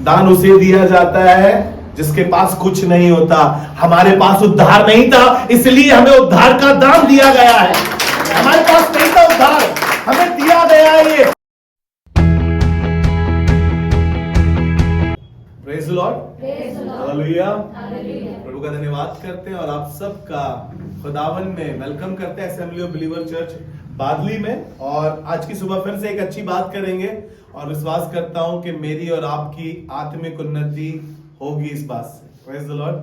दान उसे दिया जाता है जिसके पास कुछ नहीं होता। हमारे पास उद्धार नहीं था, इसलिए हमें उद्धार का दान दिया गया है। हमारे पास नहीं था उद्धार, हमें दिया गया है ये। Praise the lord, hallelujah. प्रभु का धन्यवाद करते हैं और आप सबका खुदावन में वेलकम करते हैं असेंबली ऑफ बिलीवर चर्च बादली में। और आज की सुबह फिर से एक अच्छी बात करेंगे और विश्वास करता हूं कि मेरी और आपकी आत्मिक उन्नति होगी इस बात से। Praise the Lord.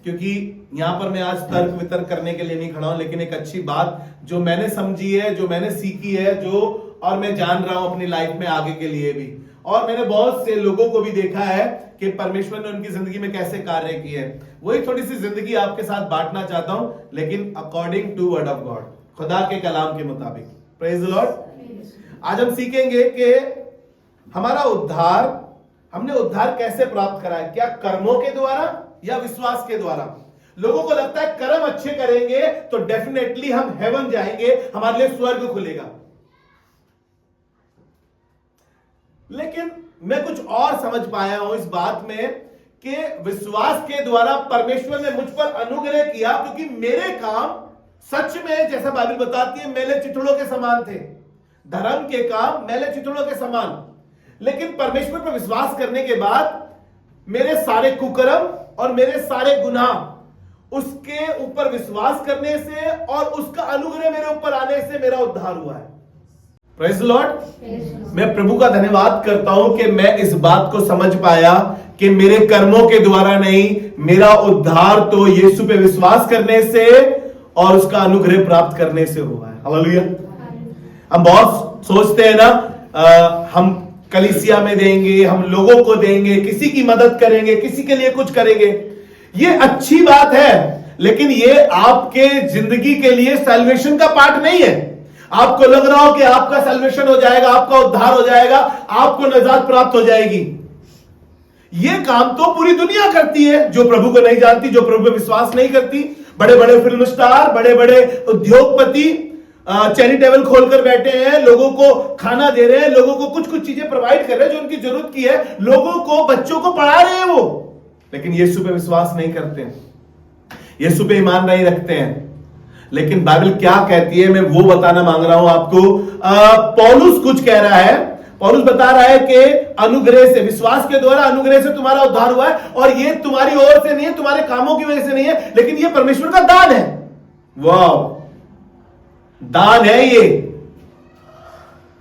क्योंकि यहां पर मैं आज तर्क वितर्क करने के लिए नहीं खड़ा हूं, लेकिन एक अच्छी बात जो मैंने समझी है, जो मैंने सीखी है, जो और मैं जान रहा हूं अपनी लाइफ में आगे के लिए भी। और मैंने बहुत से लोगों को भी देखा है कि परमेश्वर ने उनकी जिंदगी में कैसे कार्य किए हैं। वही थोड़ी सी जिंदगी आपके साथ बांटना चाहता हूं, लेकिन according to word of God, खुदा के कलाम के मुताबिक। Praise the Lord. आज हम सीखेंगे कि हमारा उद्धार, हमने उद्धार कैसे प्राप्त करा है, क्या कर्मों के द्वारा या विश्वास के द्वारा। लोगों को लगता है कर्म अच्छे करेंगे तो डेफिनेटली हम हेवन जाएंगे, हमारे लिए स्वर्ग खुलेगा। लेकिन मैं कुछ और समझ पाया हूं इस बात में कि विश्वास के द्वारा परमेश्वर ने मुझ पर अनुग्रह किया, क्योंकि मेरे काम सच में जैसा बाइबल बताती है मेले चिथड़ों के समान थे। धर्म के काम मेले चिथड़ों के समान, लेकिन परमेश्वर पर विश्वास करने के बाद मेरे सारे कुकर्म और मेरे सारे गुनाह, उसके ऊपर विश्वास करने से और उसका अनुग्रह मेरे ऊपर आने से मेरा उद्धार हुआ है। Praise the Lord. मैं प्रभु का धन्यवाद करता हूं कि मैं इस बात को समझ पाया कि मेरे कर्मों के द्वारा नहीं, मेरा उद्धार तो यीशु पे विश्वास करने से और उसका अनुग्रह प्राप्त करने से हुआ है। हालेलुया। हम बहुत सोचते हैं ना, हम कलीसिया में देंगे, हम लोगों को देंगे, किसी की मदद करेंगे, किसी के लिए कुछ करेंगे। ये अच्छी बात है, लेकिन ये आपके जिंदगी के लिए सैल्वेशन का पार्ट नहीं है। आपको लग रहा हो कि आपका सैल्वेशन हो जाएगा, आपका उद्धार हो जाएगा, आपको निजात प्राप्त हो जाएगी। ये काम तो पूरी दुनिया करती है जो प्रभु को नहीं जानती, जो प्रभु पे विश्वास नहीं करती। बड़े बड़े फिल्म स्टार, बड़े बड़े उद्योगपति चैरिटेबल खोलकर बैठे हैं, लोगों को खाना दे रहे हैं, लोगों को कुछ कुछ चीजें प्रोवाइड कर रहे हैं जो उनकी जरूरत की है, लोगों को, बच्चों को पढ़ा रहे हैं वो, लेकिन यीशु पे विश्वास नहीं करते हैं, यीशु पे ईमान नहीं रखते हैं। लेकिन बाइबल क्या कहती है मैं वो बताना मांग रहा हूं आपको। पौलुस कुछ कह रहा है, पौलुस बता रहा है कि अनुग्रह से, विश्वास के द्वारा अनुग्रह से तुम्हारा उद्धार हुआ है, और ये तुम्हारी ओर से नहीं है, तुम्हारे कामों की वजह से नहीं है, लेकिन ये परमेश्वर का दान है। वाह, दान है ये।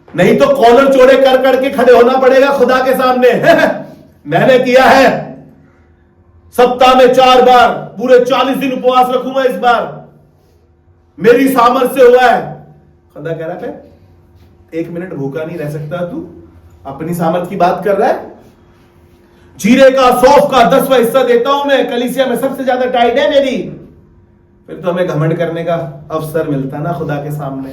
नहीं तो कॉलर चौड़े कर करके खड़े होना पड़ेगा खुदा के सामने। मैंने किया है, सप्ताह में 4 बार, पूरे 40 दिन उपवास रखूंगा इस बार, मेरी सामर्थ्य से हुआ है। खुदा कह रहा है 1 मिनट भूखा नहीं रह सकता तू, अपनी सामर्थ्य की बात कर रहा है। जीरे का, सौंफ का 10वां हिस्सा देता हूं मैं, कलीसिया में सबसे ज्यादा टाइट है मेरी। फिर तो हमें घमंड करने का अवसर मिलता ना खुदा के सामने।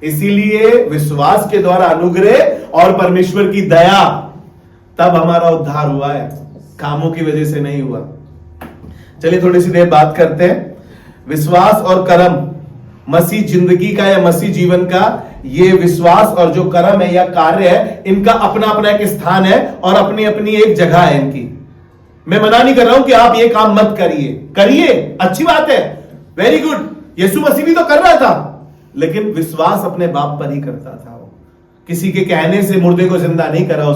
इसीलिए विश्वास के द्वारा अनुग्रह और परमेश्वर की दया, तब हमारा उद्धार हुआ है, कामों की वजह से नहीं हुआ। चलिए थोड़ी सी देर बात करते हैं। विश्वास और कर्म, मसीह जिंदगी का या मसीह जीवन का ये विश्वास और जो कर्म है या कार्य है, इनका अपना अपना एक स्थान है और अपनी अपनी एक जगह है इनकी। मैं मना नहीं कर रहा हूं कि आप ये काम मत करिए, करिए, अच्छी बात है, वेरी गुड। यीशु मसीह भी तो कर रहा था, लेकिन विश्वास अपने बाप पर ही करता था। वो किसी के कहने से मुर्दे को जिंदा नहीं करा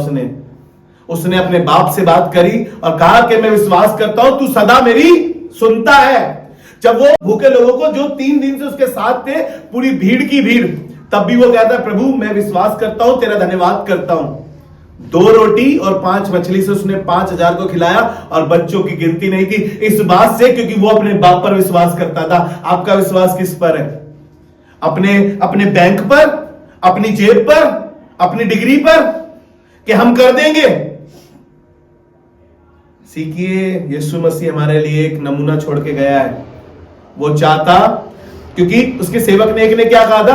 उसने अपने बाप से बात करी और कहा कि मैं विश्वास करता हूं तू सदा मेरी सुनता है। जब वो भूखे लोगों को जो 3 दिन से उसके साथ थे, पूरी भीड़ की भीड़, तब भी वो कहता है प्रभु मैं विश्वास करता हूं, तेरा धन्यवाद करता हूं। 2 रोटी और 5 मछली से उसने 5000 को खिलाया और बच्चों की गिनती नहीं थी, इस बात से क्योंकि वो अपने बाप पर विश्वास करता था। आपका विश्वास किस पर है? अपने बैंक पर, अपनी जेब पर, अपनी डिग्री पर, कि हम कर देंगे? सीखिए, यीशु मसीह हमारे लिए एक नमूना छोड़ के गया है। वो चाहता, क्योंकि उसके सेवक ने एक ने क्या कहा था,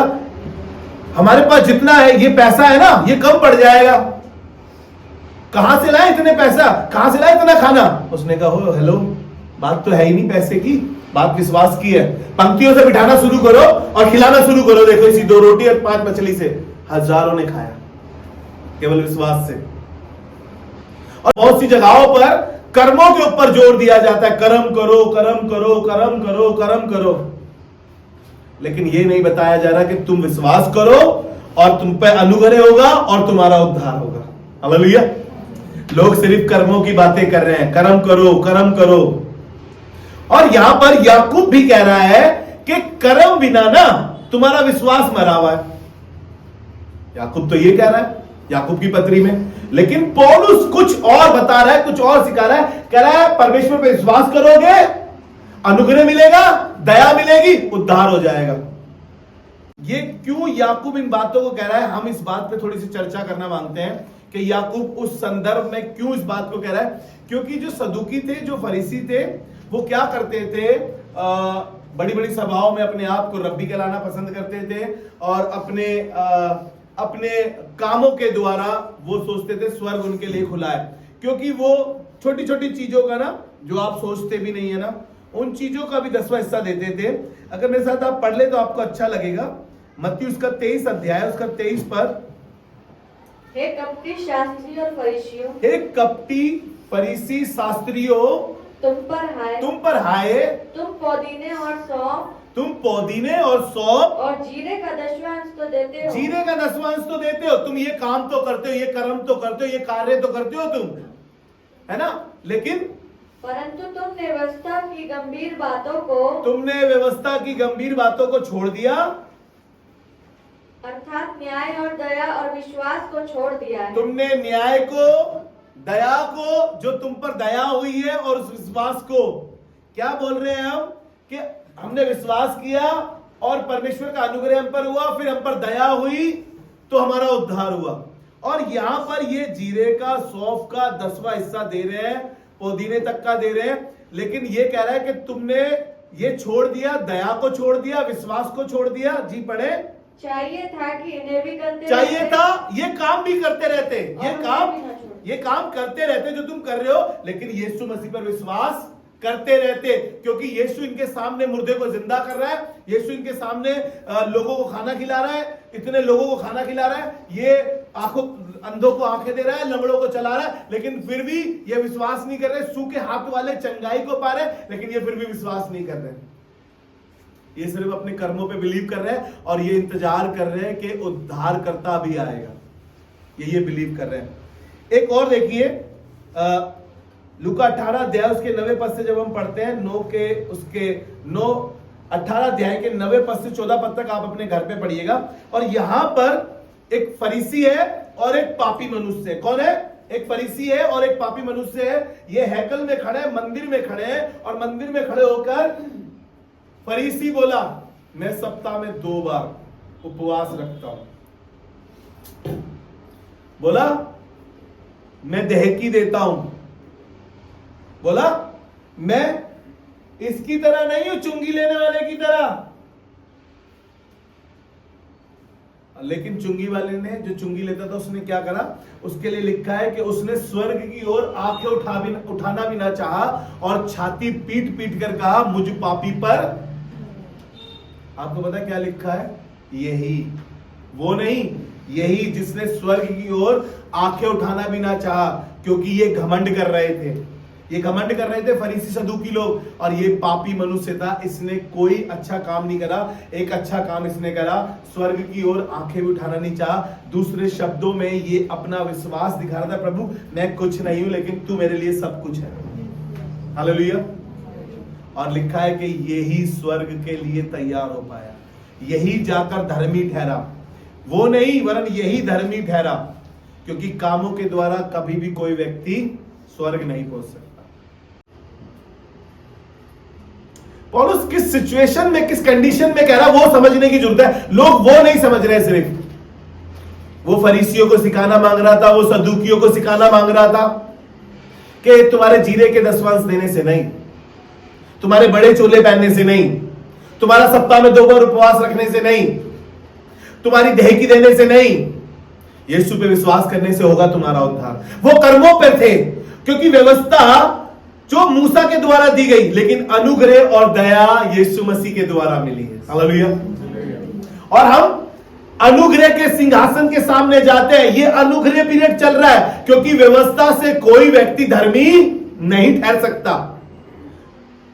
हमारे पास जितना है, ये पैसा है ना, ये कम पड़ जाएगा, कहां से लाए इतने पैसा, कहां से लाए इतना खाना? उसने कहा हो हेलो, बात तो है ही नहीं पैसे की, बात विश्वास की है। पंक्तियों से बिठाना शुरू करो और खिलाना शुरू करो। देखो इसी 2 रोटी और 5 मछली से हजारों ने खाया, केवल विश्वास से। और बहुत सी जगहों पर कर्मों के ऊपर जोर दिया जाता है, कर्म करो कर्म करो कर्म करो कर्म करो, लेकिन यह नहीं बताया जा रहा कि तुम विश्वास करो और तुम पे अनुग्रह होगा और तुम्हारा उद्धार होगा। हालेलुया। लोग सिर्फ कर्मों की बातें कर रहे हैं, कर्म करो कर्म करो। और यहां पर याकूब भी कह रहा है कि कर्म बिना ना तुम्हारा विश्वास मरा हुआ है। याकूब तो ये कह रहा है याकूब की पत्री में, लेकिन पौलुस कुछ और बता रहा है, कुछ और सिखा रहा है। कह रहा है परमेश्वर पे विश्वास करोगे, अनुग्रह मिलेगा, दया मिलेगी, उद्धार हो जाएगा। ये क्यों याकूब इन बातों को कह रहा है, हम इस बात पे थोड़ी सी चर्चा करना मांगते हैं कि याकूब उस संदर्भ में क्यों इस बात को कह रहा है। क्योंकि जो सदुकी थे, जो फरीसी थे, वो क्या करते थे, बड़ी बड़ी सभाओं में अपने आप को रब्बी कहलाना पसंद करते थे और अपने कामों के द्वारा वो सोचते थे स्वर्ग उनके लिए खुला है। क्योंकि वो छोटी छोटी चीजों का ना, जो आप सोचते भी नहीं है ना, उन चीजों का भी 10वां हिस्सा देते थे। अगर मेरे साथ आप पढ़ ले तो आपको अच्छा लगेगा। मत्ती उसका 23 अध्याय, उसका 23 पर, हे कपटी शास्त्री और फरीसियों, हे कपटी फरीसी शास्त्रियों, तुम पर हाय, तुम पुदीने और सौंफ और जीरे का 10वां अंश तो देते हो। जीरे का 10वां अंश तो देते हो, तुम ये काम तो करते हो, ये कर्म तो करते हो, ये कार्य तो करते हो तुम, है ना, लेकिन परंतु तुमने व्यवस्था की गंभीर बातों को छोड़ दिया, अर्थात न्याय और दया और विश्वास को छोड़ दिया है। तुमने न्याय को, दया को, जो तुम पर दया हुई है, और उस विश्वास को, क्या बोल रहे हैं हम, कि हमने विश्वास किया और परमेश्वर का अनुग्रह हम पर हुआ, फिर हम पर दया हुई तो हमारा उद्धार हुआ। और यहां पर ये जीरे का, सौंफ का 10वां हिस्सा दे रहे हैं, पुदीने तक का दे रहे हैं, लेकिन ये कह रहा है कि तुमने ये छोड़ दिया, दया को छोड़ दिया, विश्वास को छोड़ दिया। जी पढ़े। चाहिए था कि इन्हें भी करते, चाहिए था, ये काम भी करते रहते, ये काम करते रहते जो तुम कर रहे हो, लेकिन यीशु मसीह पर विश्वास करते रहते, क्योंकि यीशु इनके सामने मुर्दे को जिंदा कर रहा है, यीशु इनके सामने लोगों को खाना खिला रहा है, इतने लोगों को खाना खिला रहा है, ये अंधों को आंखें दे रहा है, लंगड़ों को चला रहा है, लेकिन फिर भी ये विश्वास नहीं कर रहे। सूखे हाथ वाले चंगाई को पा रहे, लेकिन ये फिर भी विश्वास नहीं कर रहे। ये सिर्फ अपने कर्मों पे बिलीव कर रहे हैं और ये इंतजार कर रहे हैं कि उद्धारकर्ता भी आएगा, ये बिलीव कर रहे हैं। एक और देखिए, लूका 18 अध्याय उसके 90 पद से जब हम पढ़ते हैं, 18 अध्याय के 90 पद से 14 पद तक आप अपने घर पे पढ़िएगा। और यहां पर एक फरीसी है और एक पापी मनुष्य है। कौन है? एक फरीसी है और एक पापी मनुष्य है। ये हैकल में खड़े हैं, मंदिर में खड़े हैं, और मंदिर में खड़े होकर फरीसी बोला, मैं सप्ताह में 2 बार उपवास रखता हूं। बोला, मैं दहकी देता हूं। बोला, मैं इसकी तरह नहीं हूं, चुंगी लेने वाले की तरह। लेकिन चुंगी वाले ने, जो चुंगी लेता था, उसने क्या करा? उसके लिए लिखा है कि उसने स्वर्ग की ओर आंखें उठाना भी ना चाहा और छाती पीट पीट कर कहा, मुझ पापी पर। आपको पता क्या लिखा है? यही, वो नहीं, यही जिसने स्वर्ग की ओर आंखें उठाना भी ना चाहा, क्योंकि ये घमंड कर रहे थे, फरीसी सदूकी लोग, और ये पापी मनुष्य था। इसने कोई अच्छा काम नहीं करा। एक अच्छा काम इसने करा, स्वर्ग की ओर आंखें भी उठाना नहीं चाहा। दूसरे शब्दों में ये अपना विश्वास दिखा रहा था, प्रभु मैं कुछ नहीं हूं, लेकिन तू मेरे लिए सब कुछ है। हालेलुया। और लिखा है कि यही स्वर्ग के लिए तैयार हो पाया, यही जाकर धर्मी ठहरा। वो नहीं, वरन यही धर्मी ठहरा, क्योंकि कामों के द्वारा कभी भी कोई व्यक्ति स्वर्ग नहीं पहुंच सकता। पौलुस किस सिचुएशन में, किस कंडीशन में कह रहा, वो समझने की जरूरत है। लोग वो नहीं समझ रहे। सिर्फ वो फरीसियों को सिखाना मांग रहा था, वो सदूकियों को सिखाना मांग रहा था कि तुम्हारे जीरे के 10वां अंश देने से नहीं, तुम्हारे बड़े चोले पहनने से नहीं, तुम्हारा सप्ताह में 2 बार उपवास रखने से नहीं, तुम्हारी दहकी देने से नहीं, यीशु पे विश्वास करने से होगा तुम्हारा उद्धार। वो कर्मों पर थे, क्योंकि व्यवस्था जो मूसा के द्वारा दी गई, लेकिन अनुग्रह और दया यीशु मसीह के द्वारा मिली है। हालेलुया। और हम अनुग्रह के सिंहासन के सामने जाते हैं। ये अनुग्रह पीरियड चल रहा है, क्योंकि व्यवस्था से कोई व्यक्ति धर्मी नहीं ठहर सकता।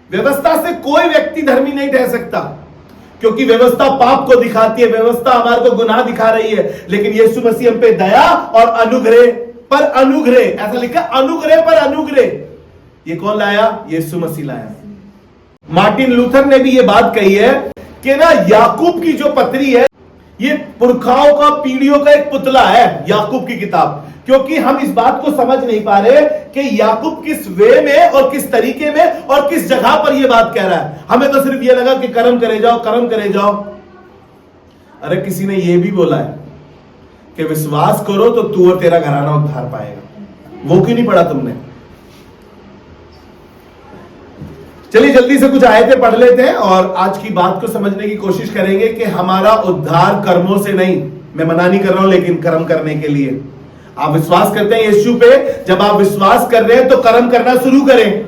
व्यवस्था से कोई व्यक्ति धर्मी नहीं ठहर सकता, क्योंकि व्यवस्था पाप को दिखाती है, व्यवस्था हमारे को गुनाह दिखा रही है। लेकिन यीशु मसीह हम पे दया और अनुग्रह पर अनुग्रह, ऐसा लिखा, अनुग्रह पर अनुग्रह। ये कौन लाया? यीशु मसीह लाया। मार्टिन लूथर ने भी ये बात कही है कि ना, याकूब की जो पत्री है, ये पुरखाओं का, पीढ़ियों का एक पुतला है, याकूब की किताब। क्योंकि हम इस बात को समझ नहीं पा रहे कि याकूब किस वे में और किस तरीके में और किस जगह पर यह बात कह रहा है। हमें तो सिर्फ यह लगा कि कर्म करे जाओ, कर्म करे जाओ। अरे किसी ने यह भी बोला है कि विश्वास करो तो तू और तेरा घराना उद्धार पाएगा। वो क्यों नहीं पढ़ा तुमने? चलिए जल्दी से कुछ आयतें पढ़ लेते हैं और आज की बात को समझने की कोशिश करेंगे कि हमारा उद्धार कर्मों से नहीं, मैं मना नहीं कर रहा हूं, लेकिन कर्म करने के लिए। आप विश्वास करते हैं यीशु पे, जब आप विश्वास कर रहे हैं तो कर्म करना शुरू करें।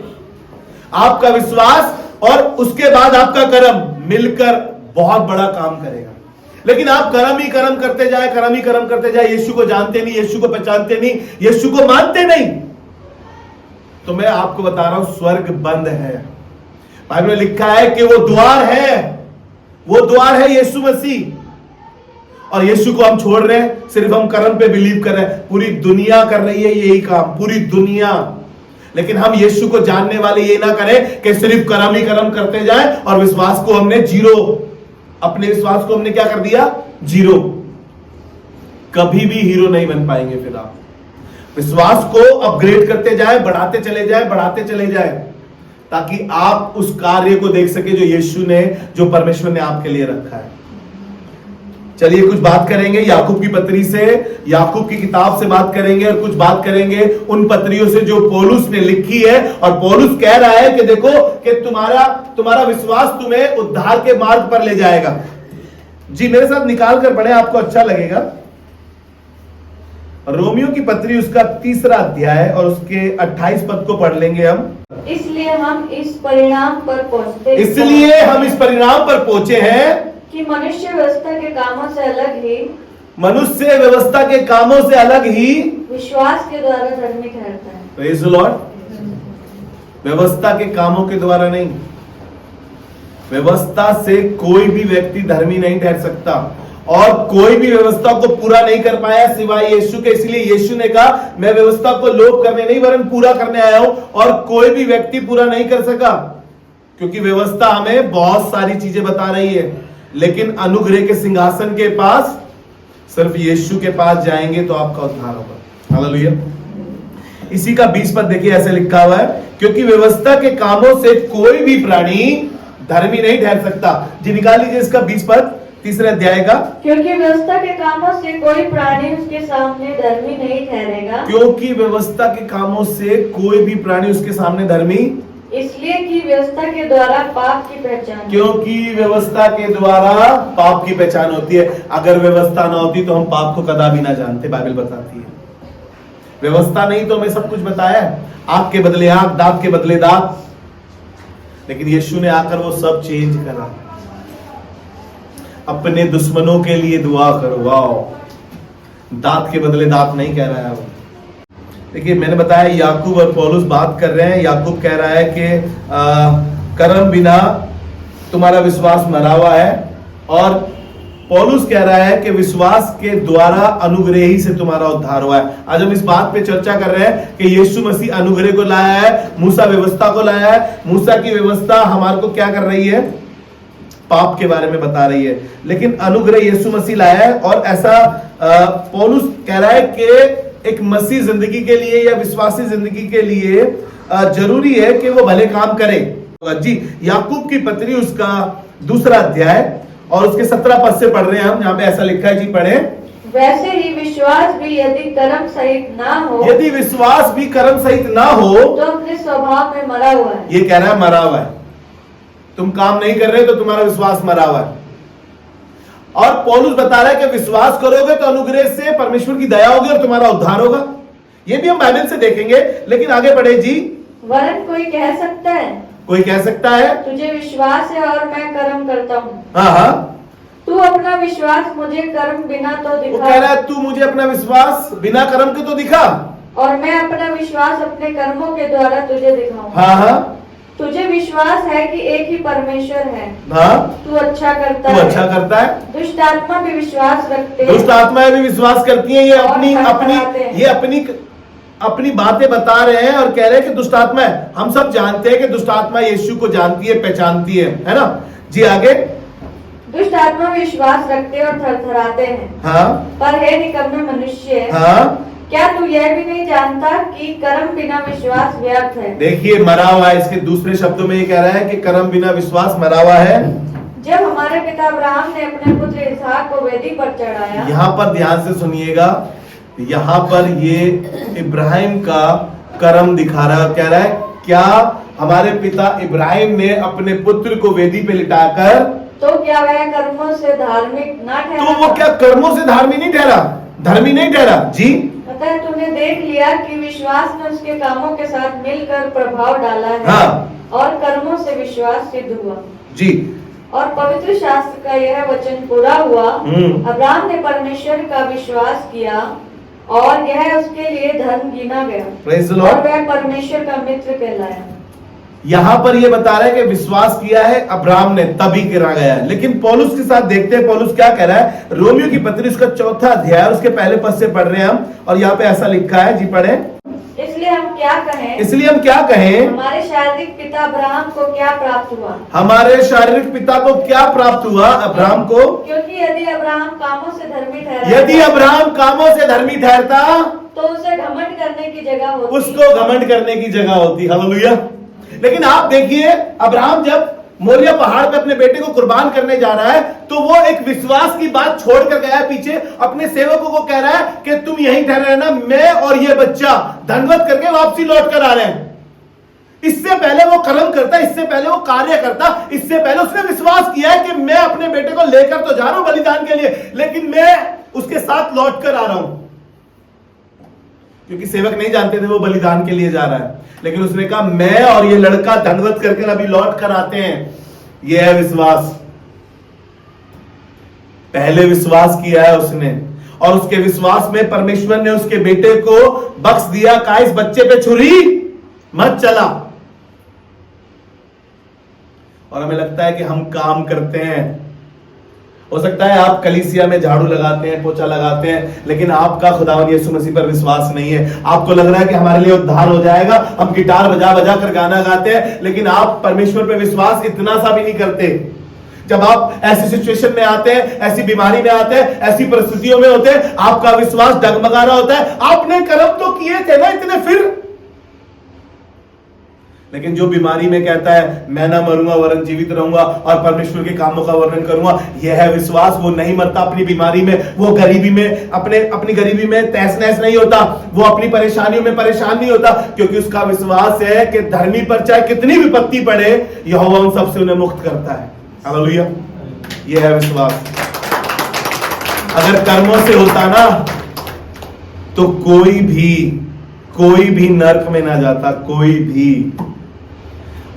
आपका विश्वास और उसके बाद आपका कर्म मिलकर बहुत बड़ा काम करेगा। लेकिन आप कर्म ही कर्म करते जाए, कर्म ही कर्म करते जाए, यीशु को जानते नहीं, यीशु को पहचानते नहीं, यीशु को मानते नहीं, तो मैं आपको बता रहा हूं स्वर्ग बंद है। बाइबल में लिखा है कि वो द्वार है, वो द्वार है यीशु मसीह। और यीशु को हम छोड़ रहे हैं, सिर्फ हम कर्म पे बिलीव कर रहे हैं। पूरी दुनिया कर रही है यही काम, पूरी दुनिया। लेकिन हम यीशु को जानने वाले ये ना करें कि सिर्फ कर्म ही कर्म करते जाएं और विश्वास को हमने जीरो, अपने विश्वास को हमने क्या कर दिया? जीरो। कभी भी हीरो नहीं बन पाएंगे। फिर आप विश्वास को अपग्रेड करते जाए, बढ़ाते चले जाए, बढ़ाते चले जाए, ताकि आप उस कार्य को देख सके जो यीशु ने, जो परमेश्वर ने आपके लिए रखा है। चलिए कुछ बात करेंगे याकूब की पत्री से, याकूब की किताब से बात करेंगे और कुछ बात करेंगे उन पत्रियों से जो पौलुस ने लिखी है। और पौलुस कह रहा है कि देखो कि तुम्हारा विश्वास तुम्हें उद्धार के मार्ग पर ले जाएगा। जी मेरे साथ निकाल कर पढ़े, आपको अच्छा लगेगा। रोमियो की पत्री उसका 3रा अध्याय और उसके 28 पद को पढ़ लेंगे हम। इसलिए हम इस परिणाम पर पहुंचे हैं कि मनुष्य व्यवस्था के कामों से अलग ही विश्वास के द्वारा धर्मी ठहरता है। Praise the Lord. व्यवस्था के कामों के द्वारा नहीं, व्यवस्था से कोई भी व्यक्ति धर्मी नहीं ठहर सकता और कोई भी व्यवस्था को पूरा नहीं कर पाया सिवाय यीशु के। इसलिए यीशु ने कहा मैं व्यवस्था को लोप करने नहीं वरन पूरा करने आया हूं, और कोई भी व्यक्ति पूरा नहीं कर सका, क्योंकि व्यवस्था हमें बहुत सारी चीजें बता रही है। लेकिन अनुग्रह के सिंहासन के पास सिर्फ यीशु के पास जाएंगे तो आपका उद्धार होगा। हालेलुया। इसी का 20 पद देखिए, ऐसे लिखा हुआ है, क्योंकि व्यवस्था के कामों से कोई भी प्राणी धर्मी नहीं ठहर सकता। जी निकाल लीजिए इसका 20 पद 3रे अध्याय का। क्योंकि व्यवस्था के कामों से कोई प्राणी उसके सामने धर्मी नहीं ठहरेगा। क्योंकि व्यवस्था के कामों से कोई भी प्राणी उसके सामने धर्मी, इसलिए कि व्यवस्था के द्वारा पाप की पहचान, क्योंकि व्यवस्था के द्वारा पाप की पहचान होती है। अगर व्यवस्था ना होती तो हम पाप को कदापि ना जानते, बाइबल बताती है। व्यवस्था नहीं तो हमें सब कुछ बताया, आंख के बदले आंख, दांत के बदले दांत, लेकिन यीशु ने आकर वो सब चेंज करा। अपने दुश्मनों के लिए दुआ करो, वाह, दांत के बदले दांत नहीं कह रहा है वो। देखिए मैंने बताया याकूब और पौलुस बात कर रहे हैं। याकूब कह रहा है कि कर्म बिना तुम्हारा विश्वास मरा हुआ है, और पौलुस कह रहा है कि विश्वास के द्वारा अनुग्रह ही से तुम्हारा उद्धार हुआ है। आज हम इस बात पे चर्चा कर रहे हैं कि यीशु मसीह अनुग्रह को लाया है, मूसा व्यवस्था को लाया है। मूसा की व्यवस्था हमारे को क्या कर रही है? पाप के बारे में बता रही है, लेकिन अनुग्रह यीशु मसीह लाया है। और ऐसा पौलुस कह रहा है कि एक मसीह जिंदगी के लिए या विश्वासी जिंदगी के लिए जरूरी है कि वो भले काम करे। जी याकूब की पत्री उसका 2रा अध्याय और उसके 17 पद से पढ़ रहे हैं हम। यहाँ पे ऐसा लिखा है, जी पढ़े। वैसे ही विश्वास भी यदि कर्म सहित ना हो, यदि विश्वास भी कर्म सहित ना हो तो अपने स्वभाव में मरा हुआ है। ये कह रहा है मरा हुआ है। तुम काम नहीं कर रहे तो तुम्हारा विश्वास मरा हुआ है। और पौलुस बता रहा है कि विश्वास करोगे तो अनुग्रह से परमेश्वर की दया होगी और तुम्हारा उद्धार होगा। ये भी हम बाइबल से देखेंगे, लेकिन आगे बढ़े जी। वरन कोई कह सकता है तुझे विश्वास है और मैं कर्म करता हूँ, हाँ, तू अपना विश्वास मुझे कर्म बिना तो वो दिखा, कह रहा है तू मुझे अपना विश्वास बिना कर्म के तो दिखा, और मैं अपना विश्वास अपने कर्मों के द्वारा तुझे दिखाऊं। हाँ हाँ तुझे विश्वास है कि एक ही परमेश्वर है, हाँ, तू अच्छा करता तू है। अच्छा करता है। दुष्ट आत्मा भी विश्वास रखते हैं, दुष्ट आत्माएं भी विश्वास करती हैं। ये और अपनी थरथराते अपनी हैं। ये अपनी बातें बता रहे हैं और कह रहे हैं कि दुष्ट आत्माएं, हम सब जानते हैं कि दुष्ट आत्मा यीशु को जानती है, पहचानती है ना। जी आगे। दुष्ट आत्मा विश्वास रखते और थरथराते हैं। हाँ पर हे निकम्मे मनुष्य, हाँ, क्या तू यह भी नहीं जानता कि कर्म बिना विश्वास व्यर्थ है। देखिए मरा हुआ है, इसके दूसरे शब्दों में ये कह रहा है कि कर्म बिना विश्वास मरा हुआ है। जब हमारे पिता अब्राहम ने अपने पुत्र इसहाक को वेदी पर चढ़ाया, यहाँ पर ध्यान से सुनिएगा, यहाँ पर ये इब्राहिम का कर्म दिखा रहा है। कह रहा है क्या हमारे पिता इब्राहिम ने अपने पुत्र को वेदी पे लिटाकर, तो क्या वह कर्मों से धार्मिक ना ठहरा? तो वो क्या कर्मों से धर्मी नहीं ठहरा? धर्मी नहीं ठहरा जी। अतः तूने देख लिया कि विश्वास ने उसके कामों के साथ मिलकर प्रभाव डाला है, हाँ। और कर्मों से विश्वास सिद्ध हुआ जी। और पवित्र शास्त्र का यह वचन पूरा हुआ, अब्राहम ने परमेश्वर का विश्वास किया और यह उसके लिए धर्म गिना गया, Praise the और Lord। वह परमेश्वर का मित्र कहलाया। यहां पर ये बता रहा है कि विश्वास किया है अब्राहम ने, तभी गिरा गया है। लेकिन पौलुस के साथ देखते हैं पौलुस क्या कह रहा है। रोमियो की पत्री उसका 4 अध्याय उसके पहले पद से पढ़ रहे हैं हम, और यहाँ पे ऐसा लिखा है, जी पढ़े। इसलिए हम क्या कहें? इसलिए हम क्या कहें? हमारे शारीरिक पिता अब्राहम को क्या प्राप्त हुआ? हमारे शारीरिक पिता को क्या प्राप्त हुआ? अब्राहम को। क्योंकि यदि अब्राहम कामों से धर्मी ठहरा, यदि अब्राहम कामों से धर्मी ठहरता तो उसे घमंड करने की जगह होती, उसको घमंड करने की जगह होती। हालेलुया। लेकिन आप देखिए अब्राहम जब मोरिया पहाड़ पे अपने बेटे को कुर्बान करने जा रहा है, तो वो एक विश्वास की बात छोड़कर गया है पीछे। अपने सेवकों को कह रहा है कि तुम यहीं ठहरे रहना, मैं और ये बच्चा दंडवत करके वापसी लौट कर आ रहे हैं। इससे पहले वो कर्म करता, इससे पहले वो कार्य करता, इससे पहले उसने विश्वास किया है कि मैं अपने बेटे को लेकर तो जा रहा हूं बलिदान के लिए, लेकिन मैं उसके साथ लौट कर आ रहा हूं। क्योंकि सेवक नहीं जानते थे वो बलिदान के लिए जा रहा है, लेकिन उसने कहा मैं और ये लड़का दंडवत करके अभी लौट कर आते हैं। यह है विश्वास। पहले विश्वास किया है उसने, और उसके विश्वास में परमेश्वर ने उसके बेटे को बख्श दिया। कहा इस बच्चे पे छुरी मत चला। और हमें लगता है कि हम काम करते हैं। हो सकता है आप कलीसिया में झाड़ू लगाते हैं, पोछा लगाते हैं, लेकिन आपका खुदावन यीशु मसीह पर विश्वास नहीं है। आपको लग रहा है कि हमारे लिए उद्धार हो जाएगा, हम गिटार बजा बजा कर गाना गाते हैं, लेकिन आप परमेश्वर पर विश्वास इतना सा भी नहीं करते। जब आप ऐसी सिचुएशन में आते हैं, ऐसी बीमारी में आते हैं, ऐसी परिस्थितियों में होते हैं, आपका विश्वास डगमगा रहा होता है। आपने कर्म तो किए थे ना इतने, फिर लेकिन जो बीमारी में कहता है मैं ना मरूंगा वरन जीवित रहूंगा और परमेश्वर के कामों का वर्णन करूंगा, यह है विश्वास। वो नहीं मरता अपनी बीमारी में, वो गरीबी में अपनी गरीबी में तहस नहस नहीं होता, वो अपनी परेशानियों में परेशान नहीं होता, क्योंकि उसका विश्वास है कि धर्मी पर चाहे कितनी विपत्ति पड़े, यहोवा उन सबसे उन्हें मुक्त करता है। हालेलुया। यह है विश्वास। अगर कर्मों से होता ना तो कोई भी नरक में ना जाता। कोई भी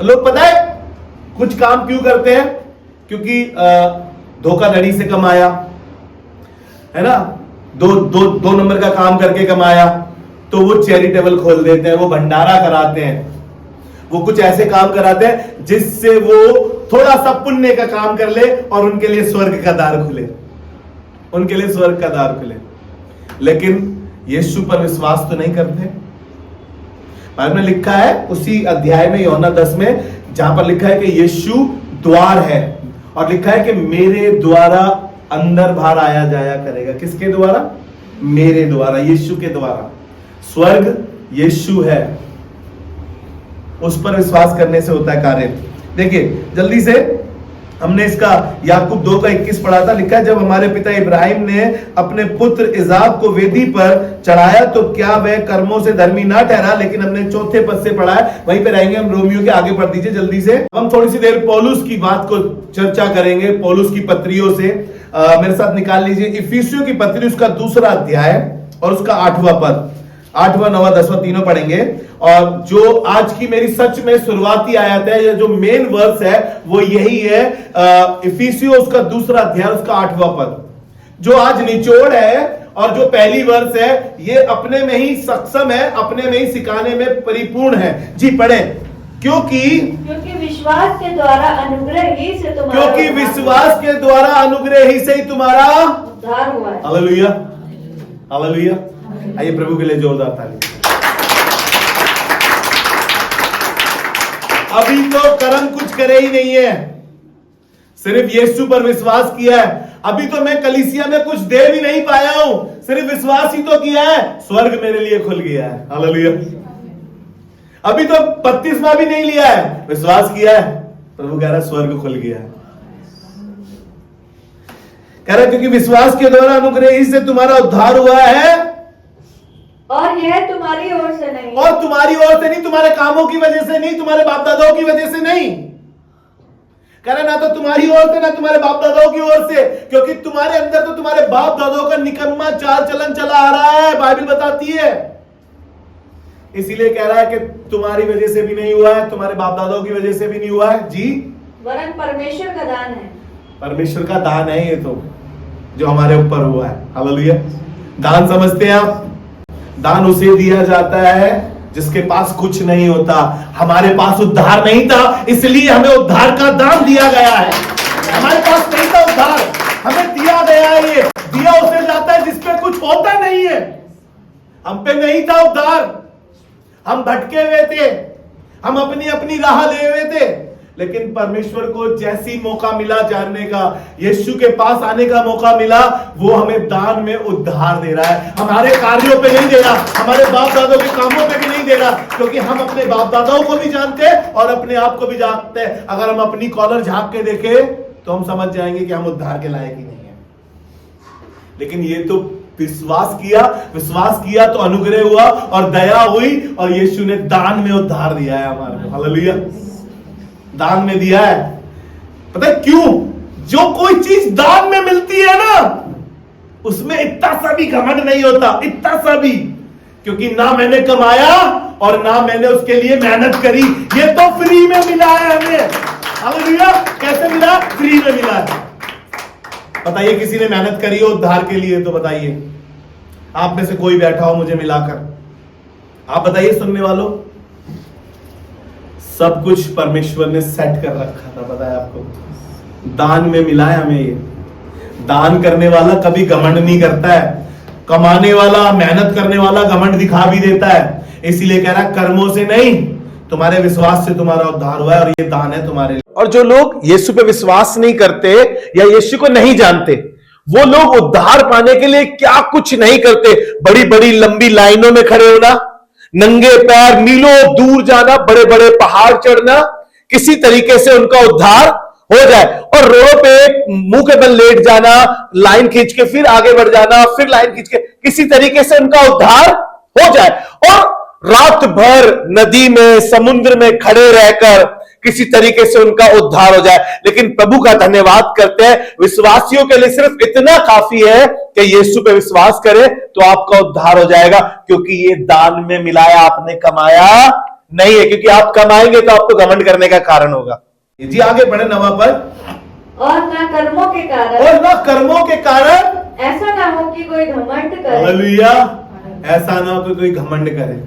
लोग पता है कुछ काम क्यों करते हैं? क्योंकि धोखाधड़ी से कमाया है ना, दो नंबर का काम करके कमाया, तो वो चैरिटेबल खोल देते हैं, वो भंडारा कराते हैं, वो कुछ ऐसे काम कराते हैं जिससे वो थोड़ा सा पुण्य का काम कर ले और उनके लिए स्वर्ग का द्वार खुले, उनके लिए स्वर्ग का द्वार खुले। लेकिन यीशु पर विश्वास तो नहीं करते। बाइबल में लिखा है उसी अध्याय में यूहन्ना 10 में, जहां पर लिखा है कि यीशु द्वार है, और लिखा है कि मेरे द्वारा अंदर बाहर आया जाया करेगा। किसके द्वारा? मेरे द्वारा, यीशु के द्वारा। स्वर्ग यीशु है, उस पर विश्वास करने से होता है कार्य। देखिए जल्दी से, हमने इसका याकूब 2:21 पढ़ा था। लिखा है जब हमारे पिता इब्राहिम ने अपने पुत्र इसाक को वेदी पर चढ़ाया तो क्या वह कर्मों से धर्मी ना ठहरा। लेकिन हमने 4 पद से पढ़ा है, वहीं पे रहेंगे हम। रोमियो के आगे पढ़ दीजिए जल्दी से। हम थोड़ी सी देर पौलुस की बात को चर्चा करेंगे, पौलुस की पत्रियों से। मेरे साथ निकाल लीजिए इफिसियों की पत्री, उसका 2 अध्याय और उसका 8वां पद। 8वां 9वां 10वां तीनों पढ़ेंगे। और जो आज की मेरी सच में शुरुआती आयत है, या जो मेन वर्स है वो यही है, इफिसियों उसका 2 अध्याय उसका 8वां पद, जो आज निचोड़ है और जो पहली वर्स है, ये अपने में ही सक्षम है, अपने में ही सिखाने में परिपूर्ण है। जी पढ़े। क्योंकि विश्वास के द्वारा अनुग्रह ही से तुम्हारा क्योंकि विश्वास के द्वारा अनुग्रह ही से ही तुम्हारा उद्धार हुआ है। Hallelujah, hallelujah. आइए प्रभु के लिए जोरदार ताली। अभी तो कर्म कुछ करे ही नहीं है, सिर्फ यीशु पर विश्वास किया है। अभी तो मैं कलीसिया में कुछ दे भी नहीं पाया हूं, सिर्फ विश्वास ही तो किया है, स्वर्ग मेरे लिए खुल गया है। हालेलुया। अभी तो बपतिस्मा भी नहीं लिया है, विश्वास किया है, प्रभु कह रहा है स्वर्ग खुल गया है। कह रहा क्योंकि विश्वास के द्वारा अनुग्रह ही से तुम्हारा उद्धार हुआ है, और यह तुम्हारी ओर से नहीं, और तुम्हारी ओर से नहीं, तुम्हारे कामों की वजह से नहीं, तुम्हारे बाप दादाओं की वजह से नहीं। कह रहा ना तो तुम्हारी ओर से ना तुम्हारे बाप दादाओं की ओर से, क्योंकि तुम्हारे अंदर तो तुम्हारे बाप दादाओं का निकम्मा चाल चलन चला आ रहा है, बाइबल बताती है। इसीलिए कह रहा है कि तुम्हारी वजह से भी नहीं हुआ है, तुम्हारे बाप दादाओं की वजह से भी नहीं हुआ है जी, वरन परमेश्वर का दान है। परमेश्वर का दान है ये तो, जो हमारे ऊपर हुआ है। हालेलुया। दान समझते हैं आप? दान उसे दिया जाता है जिसके पास कुछ नहीं होता। हमारे पास उद्धार नहीं था, इसलिए हमें उद्धार का दान दिया गया है। हमारे पास नहीं था उद्धार, हमें दिया गया है। ये दिया उसे जाता है जिसपे कुछ होता नहीं है। हम पे नहीं था उद्धार, हम भटके हुए थे, हम अपनी अपनी राह ले हुए थे, लेकिन परमेश्वर को जैसी मौका मिला जानने का, यीशु के पास आने का मौका मिला, वो हमें दान में उद्धार दे रहा है। हमारे कार्यों पे नहीं दे रहा, हमारे बाप दादाओं के कामों पे भी नहीं दे रहा, क्योंकि हम अपने बाप दादाओं को भी जानते हैं और अपने आप को भी जानते हैं। अगर हम अपनी कॉलर झांक के देखें तो हम समझ जाएंगे कि हम उद्धार के लायक ही नहीं है। लेकिन ये तो विश्वास किया तो अनुग्रह हुआ और दया हुई, और यीशु ने दान में उद्धार दिया है हमारे। हालेलुया। दान में दिया है। पता है क्यों? जो कोई चीज दान में मिलती है ना, उसमें इतना सा भी घमंड नहीं होता, इतना सा भी, क्योंकि ना मैंने कमाया और ना मैंने उसके लिए मेहनत करी, ये तो फ्री में मिला है हमें। हालेलुया। कैसे मिला? फ्री में मिला है। बताइए किसी ने मेहनत करी हो उद्धार के लिए तो बताइए, आप में से कोई बैठा हो मुझे मिलाकर, आप बताइए सुनने वालों। सब कुछ परमेश्वर ने सेट कर रखा था, पता है आपको? दान में मिला है हमें ये। दान करने वाला कभी घमंड नहीं करता है, कमाने वाला, मेहनत करने वाला घमंड दिखा भी देता है। इसीलिए कह रहा कर्मों से नहीं, तुम्हारे विश्वास से तुम्हारा उद्धार हुआ है, और ये दान है तुम्हारे लिए। और जो लोग यीशु पे विश्वास नहीं करते या यीशु को नहीं जानते, वो लोग उद्धार पाने के लिए क्या कुछ नहीं करते। बड़ी बड़ी लंबी लाइनों में खड़े होना, नंगे पैर मीलों दूर जाना, बड़े बड़े पहाड़ चढ़ना, किसी तरीके से उनका उद्धार हो जाए। और रोड पे मुंह के बल लेट जाना, लाइन खींच के फिर आगे बढ़ जाना, फिर लाइन खींच के, किसी तरीके से उनका उद्धार हो जाए। और रात भर नदी में, समुद्र में खड़े रहकर किसी तरीके से उनका उद्धार हो जाए। लेकिन प्रभु का धन्यवाद करते हैं, विश्वासियों के लिए सिर्फ इतना काफी है कि यीशु पे विश्वास करें तो आपका उद्धार हो जाएगा, क्योंकि ये दान में मिलाया, आपने कमाया नहीं है। क्योंकि आप कमाएंगे तो आपको घमंड करने का कारण होगा। जी आगे बढ़े 9वां पद। और ना कर्मों के कारण, और ना कर्मों के कारण ऐसा ना हो कि कोई घमंड करे। हालेलुया। ऐसा ना हो कि कोई घमंड करे,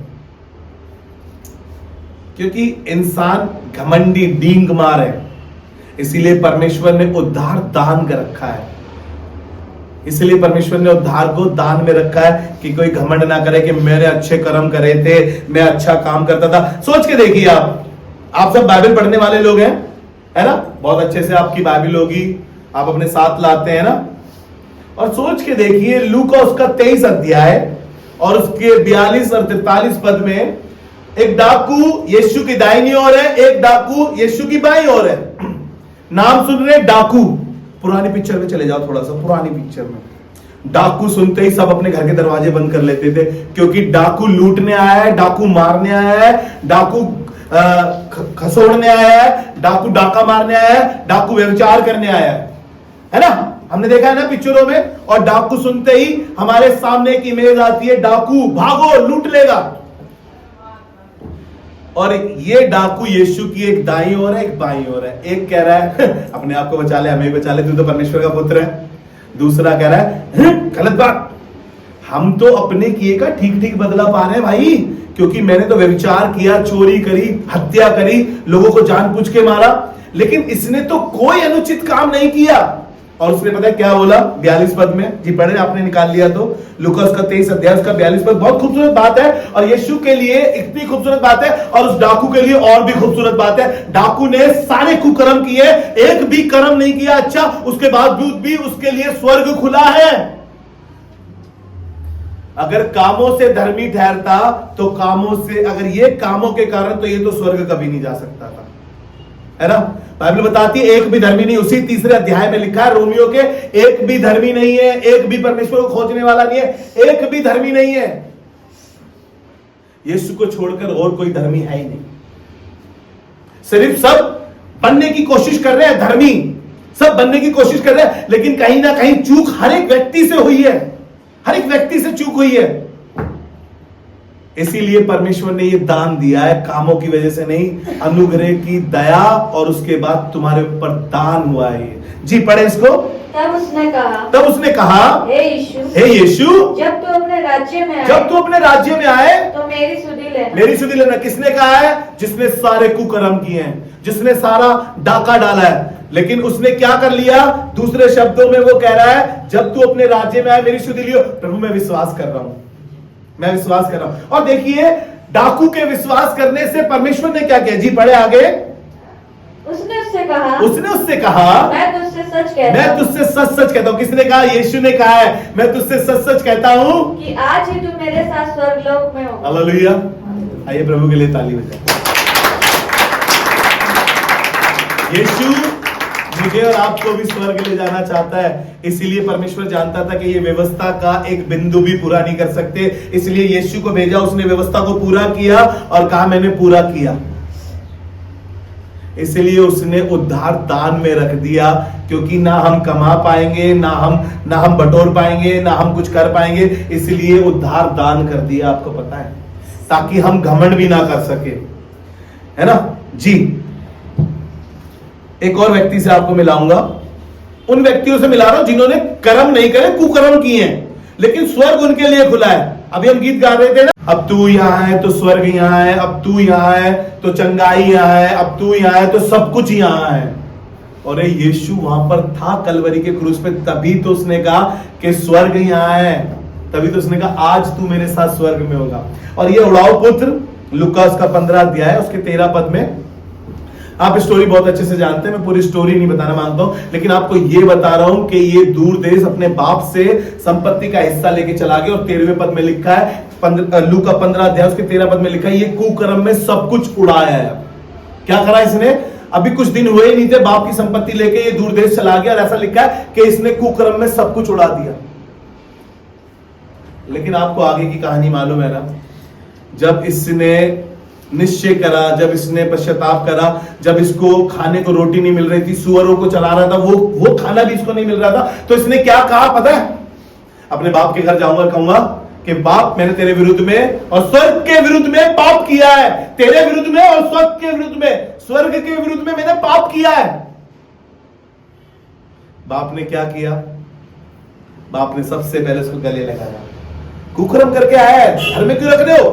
क्योंकि इंसान घमंडी डींग मार है। इसीलिए परमेश्वर ने उद्धार दान कर रखा है। इसलिए परमेश्वर ने उद्धार को दान में रखा है कि कोई घमंड ना करे कि मैंने अच्छे कर्म करे थे, मैं अच्छा काम करता था। सोच के देखिए, आप सब बाइबल पढ़ने वाले लोग हैं, है ना? बहुत अच्छे से आपकी बाइबल होगी, आप अपने साथ लाते हैं ना? और सोच के देखिए लूका उसका 23 अध्याय और उसके 42 और 43 पद में एक डाकू यीशु की दाहिनी ओर है, एक डाकू यीशु की बाईं ओर है। नाम सुन रहे डाकू। पुरानी पिक्चर में चले जाओ, थोड़ा सा पुरानी पिक्चर में डाकू सुनते ही सब अपने घर के दरवाजे बंद कर लेते थे, क्योंकि डाकू लूटने आया है, डाकू मारने आया है, डाकू खसोड़ने आया है, डाकू डाका मारने आया है, डाकू व्यभिचार करने आया है ना? हमने देखा है ना पिक्चरों में। और डाकू सुनते ही हमारे सामने एक इमेज आती है, डाकू भागो लूट लेगा। और ये डाकू यीशु की एक दाईं ओर है, एक बाईं ओर है। एक कह रहा है अपने आप को बचा ले, हमें बचा ले, तू तो परमेश्वर का पुत्र है। दूसरा कह रहा है गलत बात, हम तो अपने किए का ठीक ठीक बदला पा रहे हैं भाई, क्योंकि मैंने तो व्यभिचार किया, चोरी करी, हत्या करी, लोगों को जानबूझ के मारा, लेकिन इसने तो कोई अनुचित काम नहीं किया। और उसने पता है क्या बोला 42 पद में, जी पढ़े आपने, निकाल लिया तो, लूका का 23 अध्याय का 42 पद। बहुत खूबसूरत बात है, और यीशु के लिए इतनी खूबसूरत बात है, और उस डाकू के लिए और भी खूबसूरत बात है। डाकू ने सारे कुकर्म किए, एक भी कर्म नहीं किया अच्छा, उसके बावजूद भी उसके लिए स्वर्ग खुला है। अगर कामों से धर्मी ठहरता तो कामों से, अगर ये कामों के कारण, तो ये तो स्वर्ग कभी नहीं जा सकता था, है ना। बाइबल बताती है एक भी धर्मी नहीं, उसी 3 अध्याय में लिखा है रोमियो के, एक भी धर्मी नहीं है, एक भी परमेश्वर को खोजने वाला नहीं है, एक भी धर्मी नहीं है। यीशु को छोड़कर और कोई धर्मी है ही नहीं। सिर्फ सब बनने की कोशिश कर रहे हैं, धर्मी सब बनने की कोशिश कर रहे हैं, लेकिन कहीं ना कहीं चूक हर एक व्यक्ति से हुई है, हर एक व्यक्ति से चूक हुई है। इसीलिए परमेश्वर ने ये दान दिया है, कामों की वजह से नहीं, अनुग्रह की दया, और उसके बाद तुम्हारे ऊपर दान हुआ है। जी पढ़े इसको। तब उसने कहा हे यीशु, जब तू अपने राज्य में आए, जब तू अपने राज्य में आए तो मेरी सुधि लेना। मेरी सुधि लेना। किसने कहा है? जिसने सारे कुकर्म किए हैं, जिसने सारा डाका डाला है। लेकिन उसने क्या कर लिया? दूसरे शब्दों में वो कह रहा है, जब तू अपने राज्य में आए मेरी सुधि लियो। प्रभु मैं विश्वास कर रहा हूं, मैं विश्वास कर रहा हूं। और देखिए डाकू के विश्वास करने से परमेश्वर ने क्या किया? जी पढ़े आगे। उसने उससे कहा मैं तुझसे सच सच कहता हूं। किसने कहा? यीशु ने कहा है, मैं तुझसे सच सच कहता हूं कि आज ही तू मेरे साथ स्वर्गलोक में होगा। हालेलुया। आइए प्रभु के लिए ताली बजाएं। यीशु मुझे और आपको भी स्वर्ग ले जाना चाहता है, इसीलिए परमेश्वर जानता था कि ये व्यवस्था का एक बिंदु भी पूरा नहीं कर सकते, इसलिए यीशु को भेजा। उसने व्यवस्था को पूरा किया और कहा मैंने पूरा किया। इसलिए उसने उद्धार दान में रख दिया, क्योंकि ना हम कमा पाएंगे, ना हम बटोर पाएंगे, ना हम कुछ कर पाएंगे, इसलिए उद्धार दान कर दिया। आपको पता है, ताकि हम घमंड भी ना कर सके, है ना जी। एक और व्यक्ति से आपको मिलाऊंगा, उन व्यक्तियों से मिला रहा हूं जिन्होंने कर्म नहीं करे, कुकर्म किए हैं, लेकिन स्वर्ग उनके लिए खुला है। अभी हम गीत गा रहे थे ना, अब तू यहाँ है तो स्वर्ग यहाँ है, अब तू यहाँ है तो चंगाई यहाँ है, अब तू यहाँ है तो सब कुछ यहाँ है। और यीशु वहां पर था कलवरी के क्रूस पे, तभी तो उसने कहा कि स्वर्ग यहाँ है, तभी तो उसने कहा आज तू मेरे साथ स्वर्ग में होगा। और ये उड़ाऊ पुत्र लूका का 15 अध्याय उसके 13 पद में, आप स्टोरी बहुत अच्छे से जानते हैं, मैं पूरी स्टोरी नहीं बताना मांगता हूं, लेकिन आपको ये बता रहा हूं कि ये दूर देश अपने बाप से संपत्ति का हिस्सा लेके चला गया। और 13वें पद में लिखा है, लूका 15 अध्याय उसके 13 पद में लिखा है, ये कुकर्म में सब कुछ उड़ाया है। क्या करा इसने? अभी कुछ दिन हुए ही नहीं थे, बाप की संपत्ति लेके ये दूर देश चला गया, और ऐसा लिखा है कि इसने कुकर्म में सब कुछ उड़ा दिया। लेकिन आपको आगे की कहानी मालूम है ना, जब इसने निश्चय करा, जब इसने पश्चाताप करा, जब इसको खाने को रोटी नहीं मिल रही थी, सुअरों को चला रहा था, वो खाना भी इसको नहीं मिल रहा था, तो इसने क्या कहा पता है? अपने बाप के घर जाऊंगा, कहूंगा कि बाप मैंने तेरे विरुद्ध में और स्वर्ग के विरुद्ध में पाप किया है, तेरे विरुद्ध में और स्वर्ग के विरुद्ध में, स्वर्ग के विरुद्ध में मैंने पाप किया है। बाप ने क्या किया? बाप ने सबसे पहले उसको गले लगाया। कुकर्म करके आया है, घर में क्यों रख रहे हो?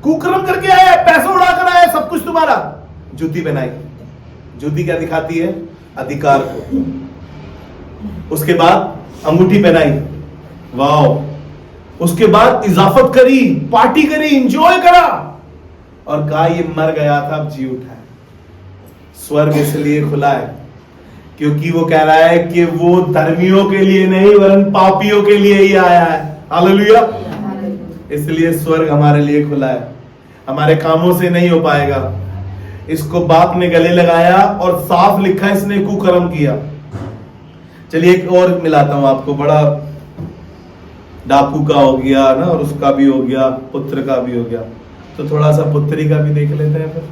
कुकर्म करके आया है, पैसा उड़ाकर आया है, सब कुछ तुम्हारा। जूती पहनाई। जूती क्या दिखाती है? अधिकार को। उसके बाद अंगूठी पहनाई, वाह। उसके बाद इजाफत करी, पार्टी करी, एंजॉय करा, और कहा ये मर गया था अब जी उठा है। स्वर्ग इसलिए खुला है क्योंकि वो कह रहा है कि वो धर्मियों के लिए नहीं वरन पापियों के लिए ही आया है। हालेलुया। इसलिए स्वर्ग हमारे लिए खुला है, हमारे कामों से नहीं हो पाएगा। इसको बाप ने गले लगाया और साफ लिखा इसने कुकर्म किया। चलिए एक और मिलाता हूं आपको, बड़ा डाकू का हो गया ना, और उसका भी हो गया, पुत्र का भी हो गया, तो थोड़ा सा पुत्री का भी देख लेते हैं फिर।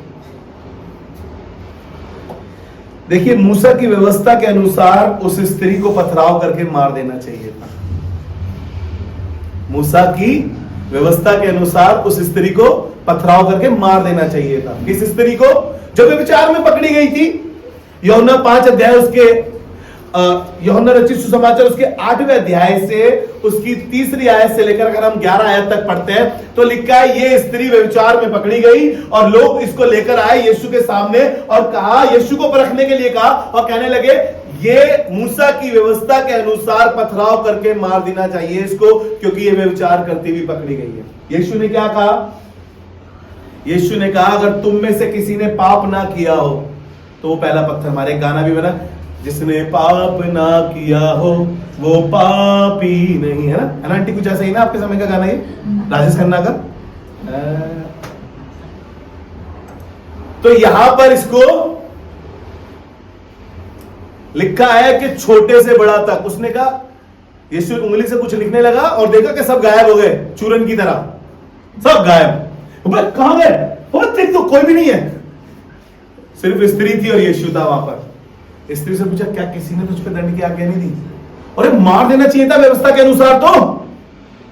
देखिए, मूसा की व्यवस्था के अनुसार उस स्त्री को पथराव करके मार देना चाहिए था। मूसा की व्यवस्था के अनुसार उस स्त्री को पथराव करके मार देना चाहिए था। किस स्त्री को? जो व्यभिचार में पकड़ी गई थी। यूहन्ना 5 अध्याय उसके यूहन्ना रचित सुसमाचार उसके 8वें अध्याय से उसकी 3री आयत से लेकर अगर हम 11 आयत तक पढ़ते हैं तो लिखा है, ये स्त्री व्यभिचार में पकड़ी गई और लोग इसको लेकर आए यीशु के सामने और कहा, यीशु को परखने के लिए कहा और कहने लगे, ये मूसा की व्यवस्था के अनुसार पथराव करके मार देना चाहिए इसको, क्योंकि ये व्यभिचार करती हुई पकड़ी गई है। यीशु ने क्या कहा? यीशु ने कहा, अगर तुम में से किसी ने पाप ना किया हो तो वो पहला पत्थर मारे। गाना भी बना, जिसने पाप ना किया हो वो पापी नहीं, है ना आंटी? कुछ ऐसा ही ना आपके समय का गाना, ये राजेश खन्ना का। तो यहां पर इसको लिखा है कि छोटे से बड़ा तक। उसने कहा, यीशु उंगली से कुछ लिखने लगा और देखा कि सब गायब हो गए, चूरन की तरह सब गायब। कहां गए? तो कोई भी नहीं है, सिर्फ स्त्री थी और यीशु था वहां पर। स्त्री से पूछा, क्या किसी ने तुझ पे दंड की आज्ञा नहीं दी? अरे मार देना चाहिए था व्यवस्था के अनुसार। तो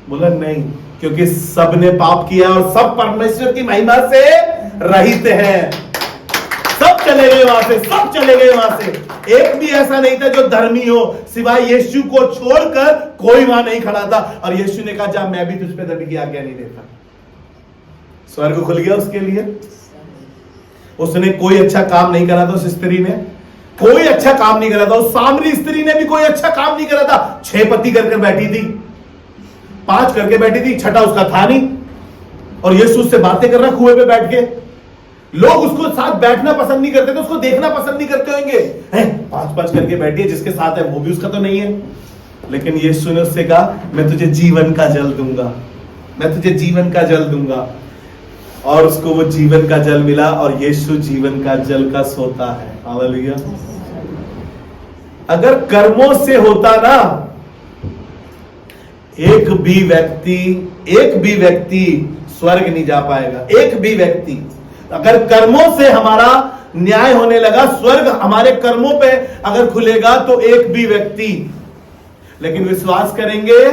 बोला नहीं, क्योंकि सब ने पाप किया और सब परमेश्वर की महिमा से रहित हैं। सब चले गए वहां से, सब चले गए वहां से। एक भी ऐसा नहीं था जो धर्मी हो, सिवाय यीशु को छोड़कर कोई वहां नहीं खड़ा था। और यीशु ने कहा, जा मैं भी तुझ पे दंड की आज्ञा नहीं देता। स्वर्ग खुल गया उसके लिए। उसने कोई अच्छा काम नहीं करा था, उस स्त्री ने कोई अच्छा काम नहीं करा था। उस सामरी स्त्री ने भी कोई अच्छा काम नहीं करा था। 6 पति करके बैठी थी, 5 करके बैठी थी, 6ठा उसका था नहीं। और यीशु उससे बातें कर रहा कुएं पे बैठ के। लोग उसको साथ बैठना पसंद नहीं करते थे, उसको देखना पसंद नहीं करते होंगे। 5-5 करके बैठी है, जिसके साथ है वो भी उसका तो नहीं है। लेकिन यीशु ने उससे कहा, मैं तुझे जीवन का जल दूंगा, मैं तुझे जीवन का जल दूंगा। और उसको वो जीवन का जल मिला और यीशु जीवन का जल का सोता है। हालेलुया। अगर कर्मों से होता ना, एक भी व्यक्ति स्वर्ग नहीं जा पाएगा। एक भी व्यक्ति, अगर कर्मों से हमारा न्याय होने लगा, स्वर्ग हमारे कर्मों पे अगर खुलेगा तो एक भी व्यक्ति, लेकिन विश्वास करेंगे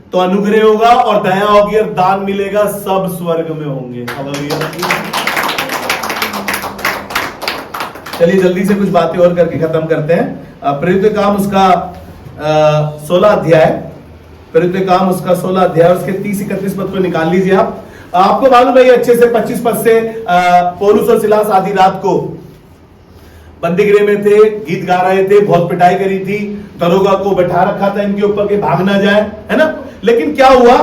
तो अनुग्रह होगा और दया होगी और दान मिलेगा, सब स्वर्ग में होंगे। चलिए जल्दी से कुछ बातें और करके खत्म करते हैं। प्रेरित काम उसका 16 अध्याय, प्रेरित काम उसका 16 अध्याय, उसके 30-31 पद को निकाल लीजिए आप। आपको मालूम है ये अच्छे से 25 पद से पौलुस और सिलास आधी रात को बंदीगृह में थे, गीत गा रहे थे, बहुत पिटाई करी थी, दरोगा को बैठा रखा था इनके ऊपर के भाग ना जाए, है ना। लेकिन क्या हुआ,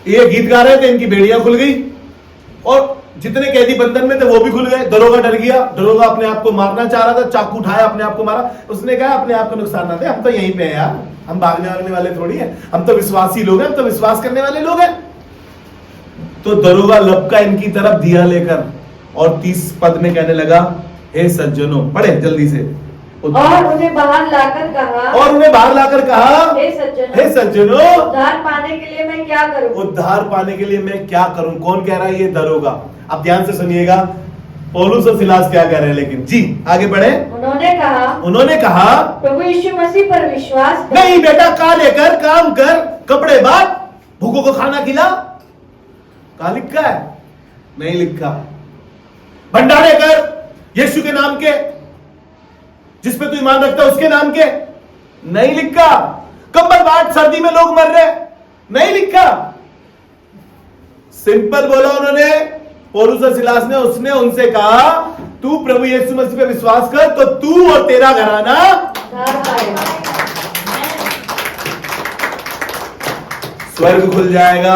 ये गीत गा रहे थे, इनकी बेड़ियां खुल गई और जितने कैदी बंधन में थे वो भी खुल गए। दरोगा डर गया, दरोगा अपने आप को मारना चाह रहा था, चाकू उठाया अपने आप को मारा। उसने कहा अपने आप को नुकसान ना दे, हम तो यहीं पे हैं यार, हम भागने वाले थोड़ी हैं, हम तो विश्वासी लोग हैं, हम तो विश्वास करने वाले लोग हैं। तो दरोगा लपका इनकी तरफ दिया लेकर और 30 पद में कहने लगा, हे सज्जनों, पढ़े जल्दी से। और उन्हें बाहर लाकर कहा, हे सज्जनों, उद्धार पाने के लिए मैं क्या करूं? उद्धार पाने के लिए मैं क्या करूं? कौन कह रहा है? ये दरोगा। अब ध्यान से सुनिएगा पौलुस और सिलास क्या कह रहे हैं। लेकिन जी आगे बढ़े। उन्होंने कहा प्रभु यीशु मसीह पर विश्वास कर। नहीं बेटा, का लेकर काम कर, कपड़े बांध, भूखों को खाना खिला। कहा लिखा है? नहीं लिखा। भंडारे कर यीशु के नाम के, जिस पे तू ईमान रखता है उसके नाम के। नहीं लिखा। कंबल बांट, सर्दी में लोग मर रहे, नहीं लिखा। सिंपल बोला उन्होंने, पौलुस और सिलास ने। उसने उनसे कहा, तू प्रभु यीशु मसीह पे विश्वास कर तो तू और तेरा घराना स्वर्ग खुल जाएगा।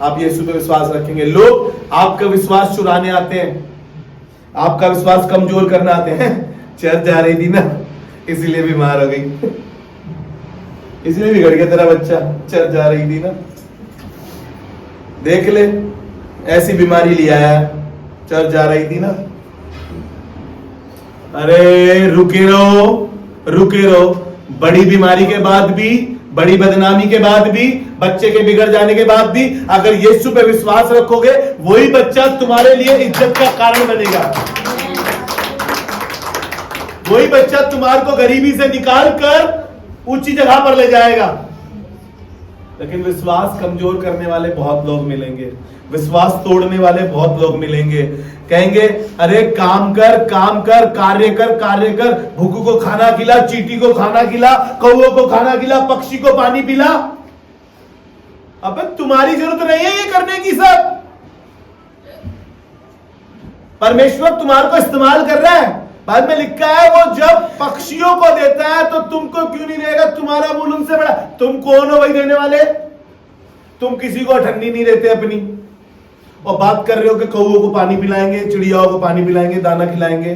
आप यीशु पे विश्वास रखेंगे। लोग आपका विश्वास चुराने आते हैं, आपका विश्वास कमजोर करना आते हैं। चर्च जा रही थी ना, इसीलिए बीमार हो गई, इसलिए बिगड़ गया तेरा बच्चा, चर्च जा रही थी ना, देख ले ऐसी बीमारी लिया है, चर्च जा रही थी ना। अरे रुके रहो। बड़ी बीमारी के बाद भी, बड़ी बदनामी के बाद भी, बच्चे के बिगड़ जाने के बाद भी, अगर यीशु पे विश्वास रखोगे, वही बच्चा तुम्हारे लिए इज्जत का कारण बनेगा। वही बच्चा तुम्हारे को गरीबी से निकाल कर ऊंची जगह पर ले जाएगा। लेकिन विश्वास कमजोर करने वाले बहुत लोग मिलेंगे, विश्वास तोड़ने वाले बहुत लोग मिलेंगे। कहेंगे अरे काम कर, कार्य कर, भूखों को खाना खिला, चींटी को खाना खिला, कौओं को खाना खिला, पक्षी को पानी पिला। अबे तुम्हारी जरूरत नहीं है ये करने की, सब परमेश्वर तुम्हारे को इस्तेमाल कर रहा है। बाद में लिखा है वो जब पक्षियों को देता है तो तुमको क्यों नहीं देगा? तुम्हारा मूल उनसे बड़ा। तुम कौन हो वही देने वाले? तुम किसी को ठंडी नहीं देते अपनी, और बात कर रहे हो कि कौओं को पानी पिलाएंगे, चिड़ियाओं को पानी पिलाएंगे, दाना खिलाएंगे।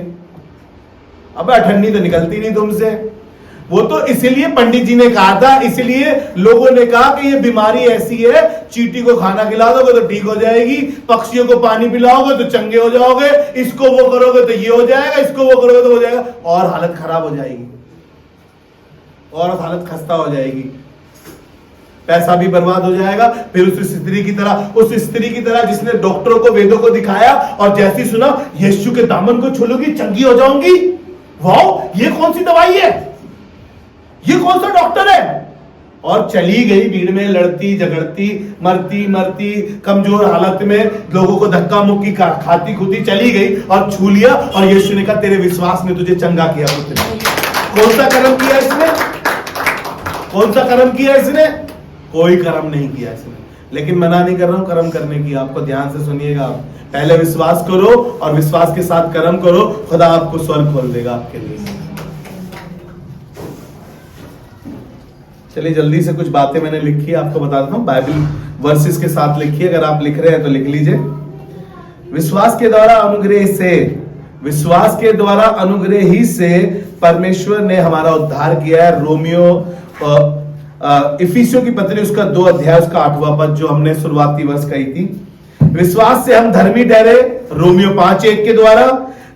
अबे ठंडी तो निकलती नहीं तुमसे। वो तो इसलिए पंडित जी ने कहा था, इसलिए लोगों ने कहा कि ये बीमारी ऐसी है, चींटी को खाना खिला दोगे तो ठीक हो जाएगी, पक्षियों को पानी पिलाओगे तो चंगे हो जाओगे, इसको वो करोगे तो ये हो जाएगा, इसको वो करोगे तो हो जाएगा, और हालत खराब हो जाएगी, और हालत खस्ता हो जाएगी, पैसा भी बर्बाद हो जाएगा। फिर उस स्त्री की तरह जिसने डॉक्टरों को, वेदों को दिखाया और जैसी सुना यीशु के दामन को छू लूंगी चंगी हो जाऊंगी, वाह ये कौन सी दवाई है, ये कौन सा डॉक्टर है, और चली गई भीड़ में, लड़ती झगड़ती, मरती कमजोर हालत में, लोगों को धक्का मुक्की खाती खुदी चली गई और छू लिया, और यीशु ने कहा तेरे विश्वास ने तुझे चंगा किया। कौन सा कर्म किया इसने? कौन सा कर्म किया इसने? कोई कर्म नहीं किया इसने। लेकिन मना नहीं कर रहा हूं कर्म करने की, आपको ध्यान से सुनिएगा। पहले विश्वास करो और विश्वास के साथ कर्म करो, खुदा आपको स्वर्ग खोल देगा आपके लिए। चलिए जल्दी से कुछ बातें मैंने लिखी है, आपको बता देता हूं, बाइबल वर्सेस के साथ लिखिए, अगर आप लिख रहे हैं तो लिख लीजिए। विश्वास के द्वारा अनुग्रह ही से परमेश्वर ने हमारा उद्धार किया है। इफिसियों की पत्री उसका 2 अध्याय उसका 8वां पद जो हमने शुरुआती वर्ष कही थी। विश्वास से हम धर्मी ठहरे, रोमियो 5:1 के द्वारा।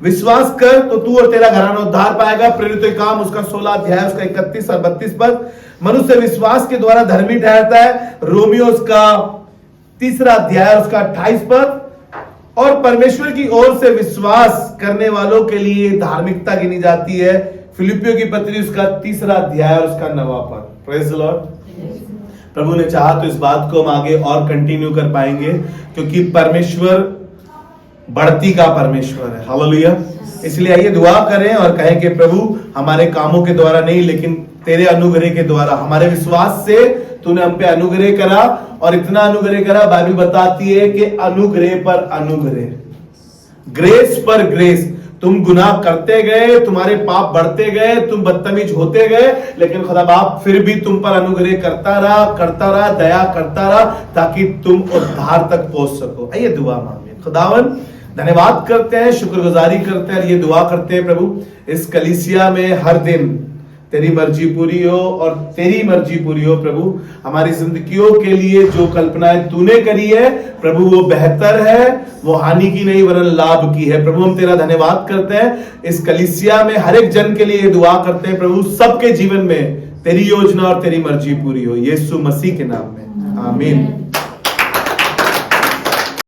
विश्वास कर तो तू और तेरा घराना उद्धार पाएगा, प्रेरितों के काम उसका 16 अध्याय उसका 31 और 32 पद। मनुष्य विश्वास के द्वारा धर्मी ठहरता है, रोमियो उसका 3 अध्याय उसका 28 पद। और परमेश्वर की ओर से विश्वास करने वालों के लिए धार्मिकता गिनी जाती है, फिलिपियों की पत्री उसका 3 अध्याय और उसका 9वां पद। Praise the Lord. प्रभु ने चाहा तो इस बात को हम आगे और कंटिन्यू कर पाएंगे, क्योंकि परमेश्वर बढ़ती का परमेश्वर है। हालेलुया। इसलिए आइए दुआ करें और कहें कि प्रभु हमारे कामों के द्वारा नहीं, लेकिन तेरे अनुग्रह के द्वारा, हमारे विश्वास से तूने हम पे अनुग्रह करा, और इतना अनुग्रह करा, बाइबल बताती है कि अनुग्रह पर अनुग्रह, ग्रेस पर ग्रेस। तुम गुनाह करते गए, तुम्हारे पाप बढ़ते गए, तुम बदतमीज होते गए, लेकिन खुदा बाप फिर भी तुम पर अनुग्रह करता रहा, दया करता रहा, ताकि तुम उद्धार तक पहुंच सको। आइए दुआ मांगे। खुदावन धन्यवाद करते हैं, शुक्रगुजारी करते हैं, ये दुआ करते हैं प्रभु इस कलीसिया में हर दिन तेरी मर्जी पूरी हो और तेरी मर्जी पूरी हो। प्रभु हमारी जिंदगियों के लिए जो कल्पनाएं तूने करी है प्रभु वो बेहतर है, वो हानि की नहीं वरन लाभ की है। प्रभु हम तेरा धन्यवाद करते हैं, इस कलीसिया में हर एक जन के लिए दुआ करते हैं प्रभु सबके जीवन में तेरी योजना और तेरी मर्जी पूरी हो, यीशु मसीह के नाम में आमीन।